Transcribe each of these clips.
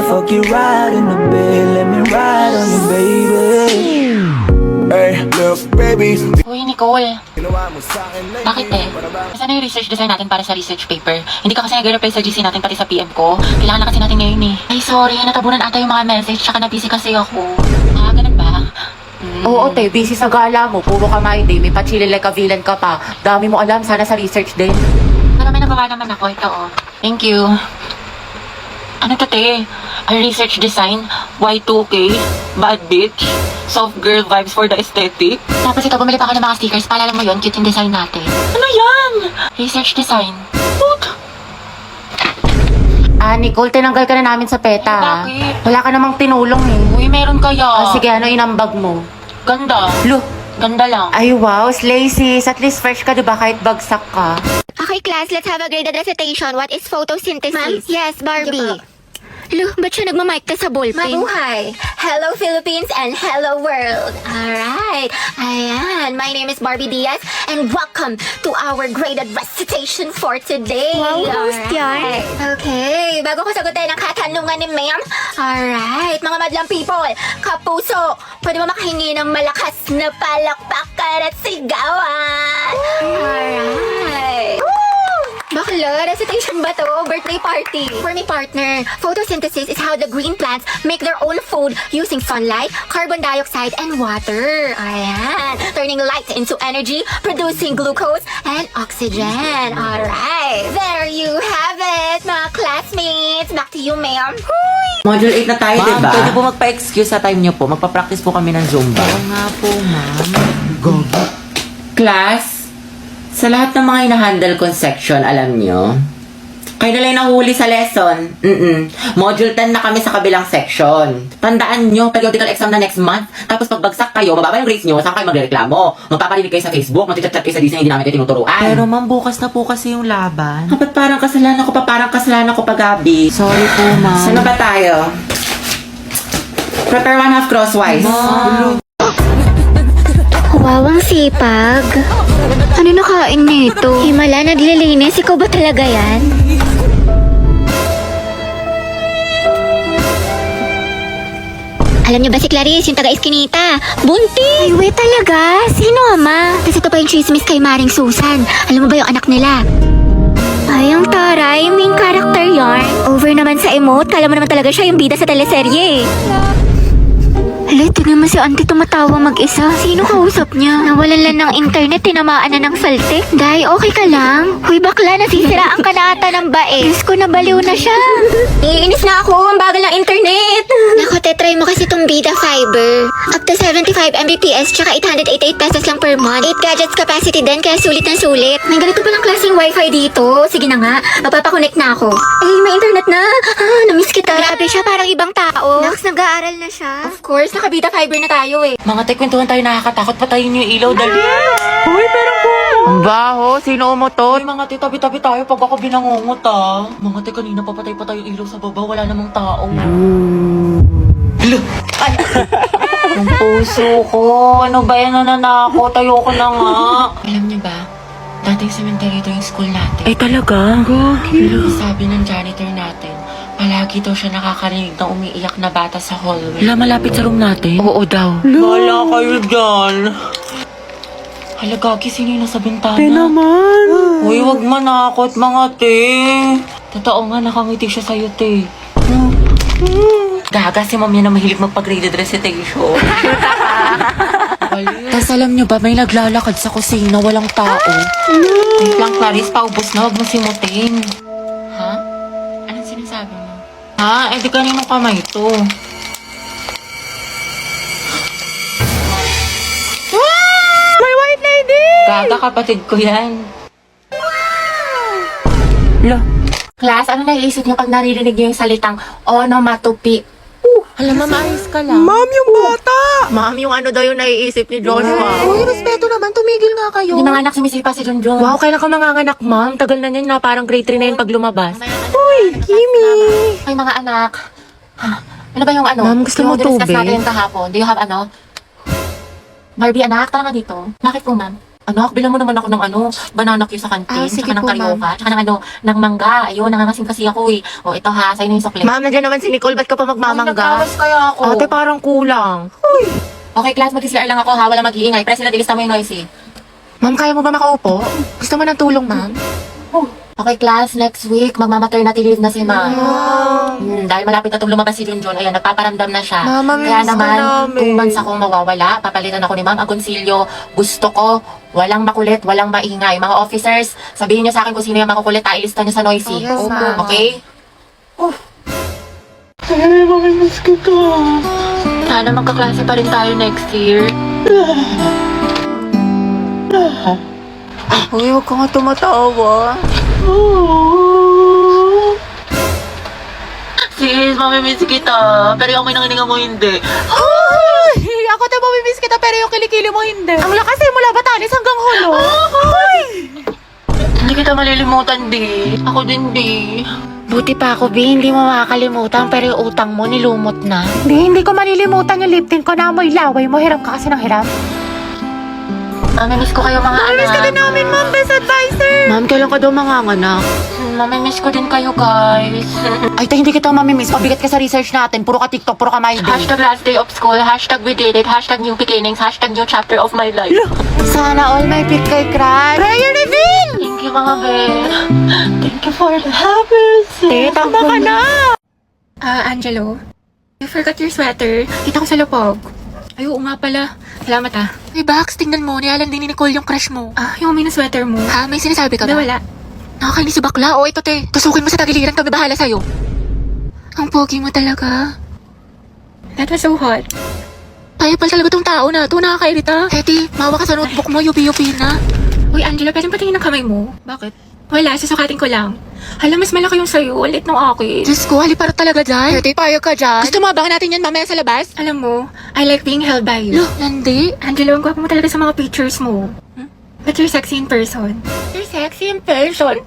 fuck you right in the bed, let me ride on you, baby. Hey, look, baby. Uy, Nicole. Bakit Nasaan na yung research design natin para sa research paper? Hindi ka kasi nag-reply sa GC natin pati sa PM ko. Kailangan na kasi natin ngayon eh. Ay, sorry. Natabunan ata yung mga message tsaka na-busy kasi ako. Ah, ganun ba? Oo, te, busy sa gala mo. Puro ka hindi. May pa-chili like a villain ka pa. Dami mo alam. Sana sa research din. Pero may nagawa naman ako. Ito, oh. Thank you. Ano to, te? A research design? Y2K? Bad bitch? Soft girl vibes for the aesthetic? Tapos ito, bumili pa ako ng mga stickers. Paalala mo yun, cute yung design natin. Ano yan? Research design. What? Ah, Nicole, tinanggal ka na namin sa PETA. ha? Bakit? Wala ka namang tinulong eh. Uy, meron kaya. Ah, sige, ano inambag mo? Ganda. Look. Ganda lang. Ay, wow, slay sis. At least fresh ka, diba? Kahit bagsak ka. Okay, class, let's have a graded recitation. What is photosynthesis? Ma'am? Yes, Barbie. Look, ba't siya nagmamic ka sa ballpen? Mabuhay! Hello, Philippines, and hello, world! Alright, ayan. My name is Barbie Diaz, and welcome to our graded recitation for today. Wow, host yan. Okay, bago ko sagutin ang katanungan ni ma'am. Alright, mga madlang people, kapuso, pwede mo makahingi ng malakas na palakpakan at sigawan. Alright. Bakla, recitation ba to? Birthday party. For my partner, photosynthesis is how the green plants make their own food using sunlight, carbon dioxide, and water. Ayan. Turning light into energy, producing glucose and oxygen. Alright. There you have it, mga classmates. Back to you, ma'am. Module 8 na tayo, Ma'am, diba? pwede po magpa-excuse sa time niyo po. Magpa-practice po kami ng Zumba. Oo nga po, ma'am. Go. Class, sa lahat ng mga hinahandle kong section, alam nyo, kayo na lang nahuli sa lesson. Module 10 na kami sa kabilang section. Tandaan nyo, periodical exam na next month. Tapos pagbagsak kayo, mababa yung grades nyo, saan kayo magreklamo? Magpaparinig kayo sa Facebook, magchat-chat kayo sa Disney, hindi namin kayo tinuturuan. Pero ma'am, bukas na po kasi yung laban. Ba't parang kasalanan ko pa, parang kasalanan ko pa, Gabi? Sorry po, ma'am. Saan na ba tayo? Prepare one half crosswise. Wow, ang sipag. Ano nakain nito? Himala, naglilinis. Ikaw ba talaga yan? Alam niyo ba si Clarice, yung taga-Eskinita? Bunti! Ay, wait talaga? Sino, ama? Tapos ito pa yung chismis kay Maring Susan. Alam mo ba yung anak nila? Ay, ang taray. Main character yarn. Over naman sa emote. Kala mo naman talaga siya yung bida sa teleserye. Hala, tingnan mo si auntie tumatawa mag-isa. Sino kausap niya? Nawalan lang ng internet, tinamaan na ng salte. Day, okay ka lang? Huy, bakla, nasisiraan ka na ata ng bae. Diyos ko, nabaliw na siya. Iinis na ako, ang bagal ng internet. Nako, tetry mo kasi itong Bida Fiber. Up to 75 Mbps, tsaka 888 pesos lang per month. 8 gadgets capacity din, kaya sulit na sulit. May ganito palang klaseng wifi dito. Sige na nga, magpapakonect na ako. Eh, may internet na. Ah, namiss kita. Grabe siya, parang ibang tao. Nax, nag-aaral na siya. Of course, naka-Bida Fiber na tayo eh. Mga te, kwentuhan tayo, nakakatakot. Patayin niyo yung ilaw, dali. Uy, pero po. Ang baho. Sino umutot? Uy, mga te, tabi-tabi tayo pag ako binangungot, ah. Mga te, kanina papatay pa tayo ilaw sa baba. Wala namang tao. Ay! Ang puso ko. Ano ba yan? Nananakot. Ayoko na nga. Alam niyo ba? Dating cemetery ito yung school natin. Ay, talaga? Sabi ng janitor natin, palagi daw siya nakakarinig ng umiiyak na bata sa hallway. Wala, malapit sa room natin. Oo daw. Wala kayo dyan. Hala, Gagi, sino yung nasa bintana? naman. Uy, wag manakot, mga te. Totoo nga, nakangiti siya sa'yo, te. Gaga, si ma'am yan na mahilig magpag-graded recitation. Tapos alam nyo ba, may naglalakad sa kusina, walang tao. Wait lang, Clarice, paubos na, wag mo simutin. Ha? Anong sinasabi mo? Ha? Eh, di kaninong kamay to? May white lady! Gaga, kapatid ko yan. Lo, Class, ano naiisip niyo pag naririnig niyo yung salitang onomatopoeia? alam mo, maayos ka lang. Ma'am, yung bata! Ma'am, yung ano daw yung naiisip ni Joshua. Uy, respeto naman. Tumigil nga kayo. Hindi mga anak sumisipa si Junjun. Wow, kailan ka manganganak, ma'am? Tagal na niyan na parang grade 3 na yun pag lumabas. Uy, Kimi! Ay, mga anak. Ha, ano ba yung ano? Ma'am, gusto mo Yung tubig? natin kahapon. Do you have ano? Barbie, anak, tara nga dito. Bakit po, ma'am? Anak, bilang mo naman ako ng banana cue sa kantin, sige tsaka ng po, karyoka, tsaka ng ng mangga. Ayun, nangangasim kasi ako eh. O, ito ha, sa'yo na yung sukli. Ma'am, nandiyan naman si Nicole. Ba't ka pa Ay, magmamangga? nagkawas kaya ako. Ate, parang kulang. Okay, class, mag-CR lang ako ha, wala mag-iingay. President, ilista mo yung noisy. Ma'am, kaya mo ba makaupo? Gusto mo ng tulong, ma'am? Okay, class, next week, magmamaternity leave na si ma'am. Dahil malapit na itong lumabas si Junjun, ayan, nagpaparamdam na siya. Mama, Kaya miss ka naman, namin. 2 months akong mawawala. Papalitan ako ni Ma'am Agoncillo. Gusto ko, walang makulit, walang maingay. Mga officers, sabihin niyo sa akin kung sino yung makukulit, ilista niyo sa noisy. Yes, ma'am. Okay? Sana magkaklase pa rin tayo next year. Uy, huwag ka nga tumatawa. Sis, mamimiss kita. Pero yung may nangininga mo hindi. Ay! Ako tayo mamimiss kita pero yung kilikili mo hindi. Ang lakas eh, mula Batanes hanggang Hulo. Ay! Hindi kita malilimutan, di. Ako din, di. Buti pa ako, Bi. Hindi mo makakalimutan pero yung utang mo nilumot na. Hindi ko malilimutan yung lip tint ko na amoy laway mo. Hiram ka kasi ng hiram. Mamimiss ko kayo mga anak. Mamimiss ka din namin, ma'am. Best advisor. Ma'am, kailan ka daw manganganak? Mamimiss ko din kayo, guys. Ay, hindi kita mamimiss. Pabigat ka sa research natin. Puro ka TikTok, puro ka my day. Hashtag last day of school, hashtag we did it, hashtag new beginnings, hashtag new chapter of my life. Sana all may pick kay crush. Prayer reveal! Thank you, mga Ben. Thank you for the happiness. Tama ka na! Angelo, you forgot your sweater. Kita ko sa lupog. Ay, oo nga pala. Salamat ah. Hey, Bax, tingnan mo. Nialan din ni Nicole yung crush mo. Yung may na sweater mo. Ha? May sinasabi ka Hindi, ba? wala. Nakakainis si bakla. O, ito te. Tusukin mo sa tagiliran. Kami bahala sa'yo. Ang pogi mo talaga. That was so hot. Payapal talaga tong tao na ito. Nakakairita. Hetty, mawa ka sa notebook mo. Yupi-yupi na. Uy, Angelo, pwedeng patingin ng kamay mo? Bakit? Wala, susukatin ko lang. Hala, mas malaki yung sa'yo. Ulit ng akin. Diyos ko, haliparot talaga dyan. Hetty, payag ka dyan. Gusto mo abangan natin yan mamaya sa labas? Alam mo, I like being held by you. Lo, nandi. Angelo, ang gwapo mo talaga sa mga pictures mo. But you're sexy in person. You're sexy in person.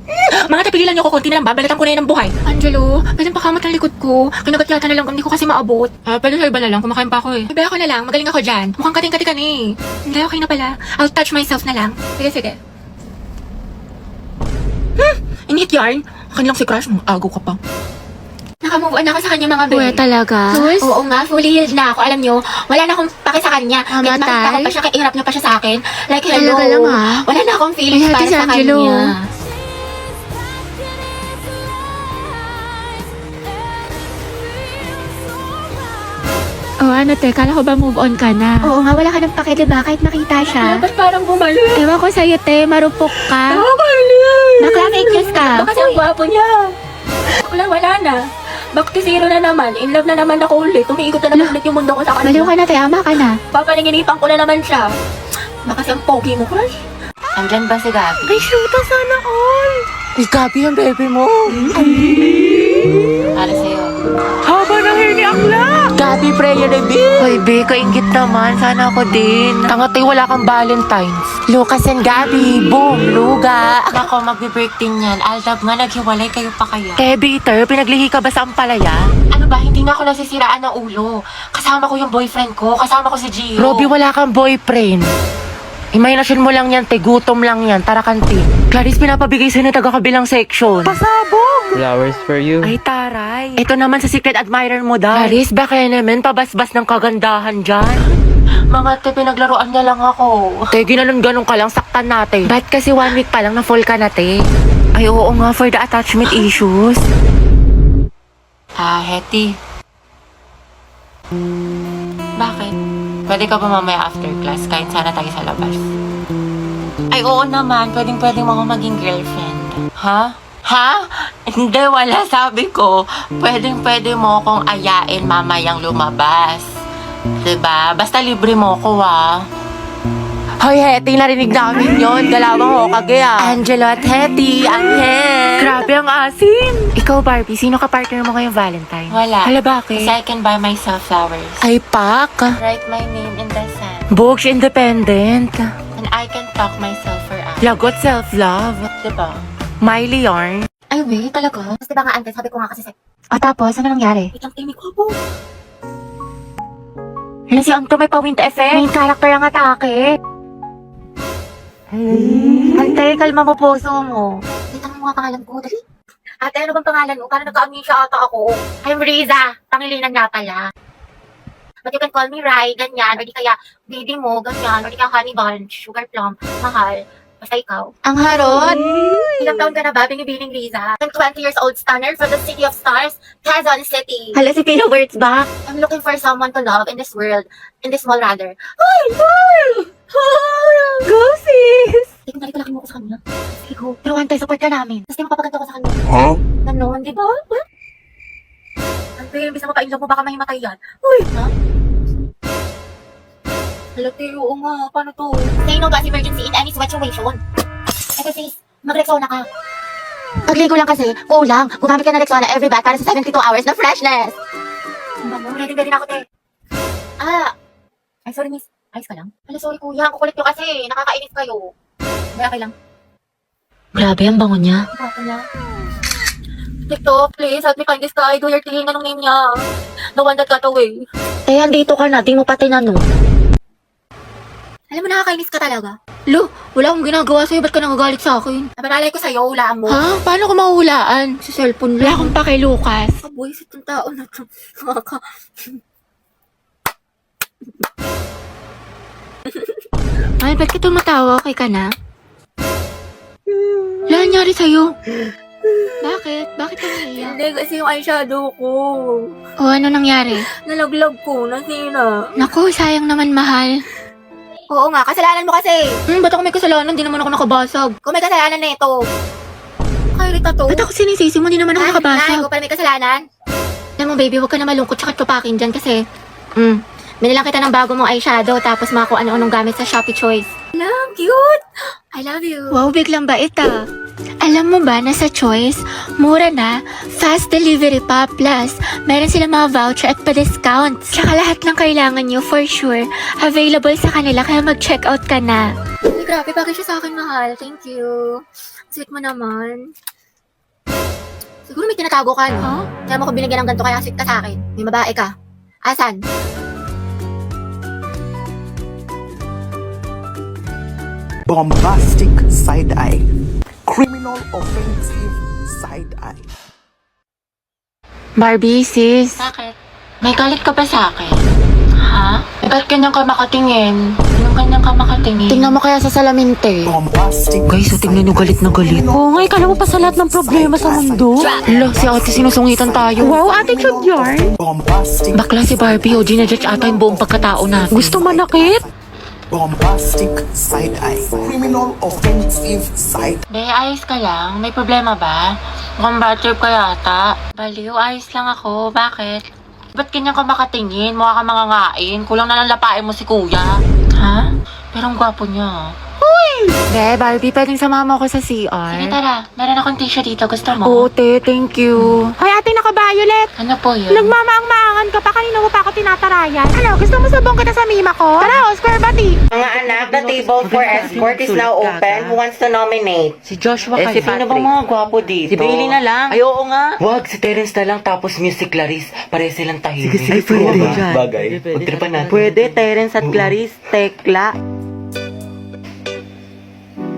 Mga tapigilan niyo ko, konti na lang, babalatan ko na yan ng buhay. Angelo, pwedeng pakamot ng likod ko. Kinagat yata na lang, hindi ko kasi maabot. Pwede sa iba na lang, kumakain pa ako eh. Iba ako na lang, magaling ako dyan. Mukhang kating-kati ka na eh. Hindi, okay na pala. I'll touch myself na lang. Sige, sige. Init yarn? Akin lang si crush mo, agaw ka pa. Nakamove on ako sa kanya mga Uwe, talaga. Oo nga, fully healed na ako. Alam nyo, wala na akong pake sa kanya. Kahit Mamatay? makita ko pa siya, kairap niya pa siya sa akin. Like, hello. Talaga lang, ah. Wala na akong feelings Ay, para Ate sa Angelo. kanya. Oh, ano te, kala ko ba move on ka na? Oo nga, wala ka ng pake, diba? Kahit makita siya. Ba't parang bumalik? Ewan ko sa'yo te, marupok ka. Bakla fake news ka. Baka ang gwapo niya. Wala na. Back to zero na naman. In love na naman ako ulit. Umiikot na naman ulit yung mundo ko sa Baliw kanya. ka na, te. Ama ka na. Papaninginipan ko na naman siya. Baka siyang pogi mo, crush. Andyan ba si Gabi? Ay, shoota sana all. Ay, Gabi yung baby mo. Para sa'yo. Haba ng hair ni Akla. Gabi, prayer reveal. Hoy, Be, kaingit naman. Sana ako din. Tangatay, wala kang Valentine's. Lucas and Gabi, boom, luga. Nako, magbe-break din yan. Aldab nga, naghiwalay kayo pa kaya. Bitter, pinaglihi ka ba sa ampalaya? Ano ba, hindi nga ako nasisiraan ng ulo. Kasama ko yung boyfriend ko, kasama ko si Gio. Robby, wala kang boyfriend. Imahinasyon mo lang yan, te. Gutom lang yan. Tara, kantin. Clarice, pinapabigay sa'yo ng taga-kabilang section. Pasabong! Flowers for you. Ay, taray. Ito naman sa secret admirer mo daw. Clarice, baka naman pabasbas ng kagandahan dyan. Mga te, pinaglaruan niya lang ako. Te, ginanon-ganon ka lang, saktan natin. Ba't kasi 1 week pa lang na full ka na, te? Ay, oo nga, for the attachment issues. Hetty. Bakit? Pwede ka ba mamaya after class? Kain sana tayo sa labas. Ay, oo naman. Pwedeng mo ako maging girlfriend. Ha? Ha? Hindi, wala. Sabi ko, pwede mo akong ayain mamayang lumabas. Diba? Basta libre mo ko, Hoy, Hetty, narinig namin yun. Galawang ho kagaya. Angelo at Hetty, Angel. Grabe ang asin. Ikaw, Barbie, sino ka partner mo ngayong Valentine? Wala. Hala, bakit? Kasi I can buy myself flowers. Ay, pak. Write my name in the sand. Books independent. And I can talk myself for hours. Lagot self-love. Diba? Miley yarn. Ay, wait, talaga? Tapos diba nga, Ante, sabi ko nga kasi O tapos, ano nangyari? Itang timig ko po. Hala, si Anto may pa-wind effect. Main character ang atake. Ate, kalma mo puso mo. Dito mo mga pangalan ko, dali. Ate, ano bang pangalan mo? Parang nagka-amnesia ata ako. I'm Riza. Pangilinan nga pala. But you can call me Rai, ganyan. Or di kaya baby mo, ganyan. Or di kaya honey bunch, sugar plum, mahal. Basta ikaw. Ang harot. Ilang taon ka na ba? Binibining Riza. I'm 20 years old stunner from the city of stars, Quezon City. Hala, si Pino Words ba? I'm looking for someone to love in this world. In this mall, rather. Ay, girl! Go, sis! Hindi ko nalikalaki mo ko sa kanya. Sige ko. Pero ante, support ka namin. Tapos di mapapaganda ko sa kanya. Huh? Ganon, di ba? Ante, imbis na mapailog mo, baka mahimatay yan. Uy! Ha? Halati, oo nga. Paano to? Say no gas emergency in any situation. Ito sis, mag-Rexona ka. Pagligo lang kasi, kulang. Gumamit ka ng Rexona every bath para sa 72 hours na freshness. Ready na ako, te. Ay, sorry miss. Ayos ka lang? Hala, sorry kuya. Ang kukulit nyo kasi. Nakakainis kayo. May okay lang. Grabe, ang bango niya. Baka na. TikTok, please, help me find this guy. Do your thing. Anong name niya? The one that got away. Eh, andito ka na. Di mo pa tinanong. Alam mo, nakakainis ka talaga. Lo, wala akong ginagawa sa'yo. Ba't ka nagagalit sa akin? Nabalay ko sa'yo, hulaan mo. Ha? Paano ko mahulaan? Sa cellphone lang. Wala akong pake, Lucas. Kabuisit ng tao na to. Ay, ba't ka tumatawa? Okay ka na? Wala nangyari sa'yo. Bakit? Bakit ka naiyak? Hindi, kasi yung eyeshadow ko. O, ano nangyari? Nalaglag ko, nasira. Naku, sayang naman, mahal. Oo nga, kasalanan mo kasi. Ba't ako may kasalanan? Di naman ako nakabasag. Kung may kasalanan na ito. Kairita to. Ba't ako sinisisi mo? Di naman ako Ay, nakabasag. ko pala may kasalanan. Alam mo, baby, huwag ka na malungkot tsaka tupakin dyan kasi, Binilang kita ng bago mong eyeshadow tapos mga kung ano-anong gamit sa Shopee Choice. Alam, cute. I love you. wow, biglang bait ah. Alam mo ba na sa Choice, mura na, fast delivery pa, plus meron silang mga voucher at pa-discounts. Tsaka lahat ng kailangan nyo, for sure, available sa kanila kaya mag-check out ka na. Ay, grabe, bagay siya sa akin, mahal. Thank you. Sweet mo naman. Siguro may tinatago ka, no? Kaya mo ko binigyan ng ganito kaya sweet ka sa akin. May babae ka. Asan? Bombastic side eye. Criminal offensive side eye. Barbie, sis. Bakit? May galit ka ba sa akin? Ha? Eh, ba't ganyan ka makatingin? Anong ganyan ka makatingin? Tingnan mo kaya sa salamin, te. Bombastic. Guys, so tingnan nyo galit na galit. Oo nga, ikala mo pa sa lahat ng problema sa mundo. Hala, si ate sinusungitan tayo. Wow, attitude yarn. Bombastic. Bakla si Barbie, o ginajudge ata yung buong pagkatao na. Gusto manakit? Bombastic side eye. Criminal offensive side. Be, ayos ka lang? May problema ba? Mukhang bad trip ka yata. Baliw, ayos lang ako. Bakit? Ba't ganyan ka makatingin? Mukha ka mangangain. Kulang na lang lapain mo si kuya. Ha? Pero ang gwapo niya. Be, Barbie, pwedeng sumama ako sa Sige, CR. tara. Meron akong tissue dito. Gusto mo? Oo, te, thank you. Hoy, ate, naka-violet. Ano po yun? Nagmamaang-maangan ka pa, kanina mo pa ako tinatarayan. Ano, gusto mo sabong kita sa mima ko? Tara, square bati. Mga anak, the table for escort is now open. Who wants to nominate? Si Joshua Eh, kay si Pino Patrick. bang mga gwapo dito? Si Bailey na lang. Ay, oo nga. Wag, si Terence na lang tapos music Clarice. Pare silang tahimik. Sige, pwede dyan. Bagay. Pagtripan natin. Pwede, Terence at Clarice, Tekla.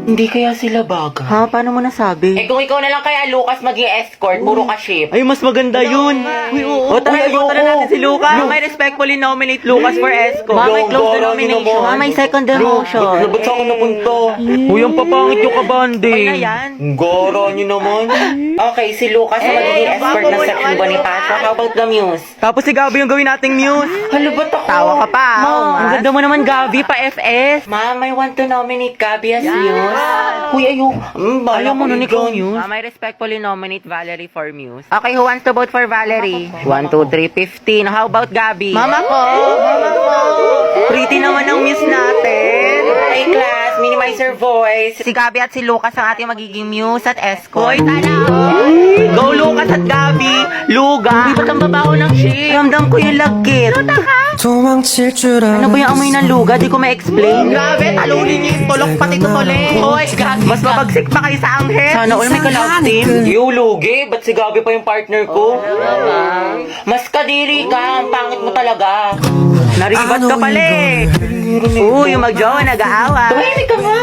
Hindi kaya sila baga. Ha? Paano mo nasabi? Eh, kung ikaw na lang kaya, Lucas, maging escort. Puro ka ship. Ay, mas maganda yun. Uy, oo. O, tara, iboto na natin si Lucas. May respectfully nominate Lucas for escort. Mamay, close the nomination. Mamay, second the motion. Ba't sa akin napunta? Uy, ang papangit yung kabanding. Okay na yan. Goro nyo naman. Okay, si Lucas ang magiging escort ng section Bonifacio. How about the muse? Tapos si Gabi yung gawin nating muse. Halo, ba't ako? Tawa ka pa. Ang ganda mo naman, Gabi, pa FS. Ma'am, I want to nominate Gabi as muse. Uy, ayun. Ayaw mo nun ikaw muse. Ma'am, I respectfully nominate Valerie for muse. Okay, who wants to vote for Valerie? 1, 2, 3, 15. How about Gabi? Mama ko! Mama ko! Pretty naman ang muse natin. Hey, class, minimize your voice. Si Gabi at si Lucas ang ating magiging muse at escort. Hoy, tala! Go, Lucas at Gabi! Luga! Uy, ba't ang babaho ng shit? Ramdam ko yung lagkit. 도망칠 줄 Ano ba yung amoy ng luga? Di ko ma-explain. Grabe, talunin niyo yung tulok pati tutuli. Hoy, mas mabagsik pa kayo sa anghel. Sana all may ka-love team. Yo, lugi. Ba't si Gabi pa yung partner ko? Mas kadiri ka. Ang pangit mo talaga. Naribat ka pala eh. Uy, yung mag-jowa, nag-aawa. Tumahimik ka nga.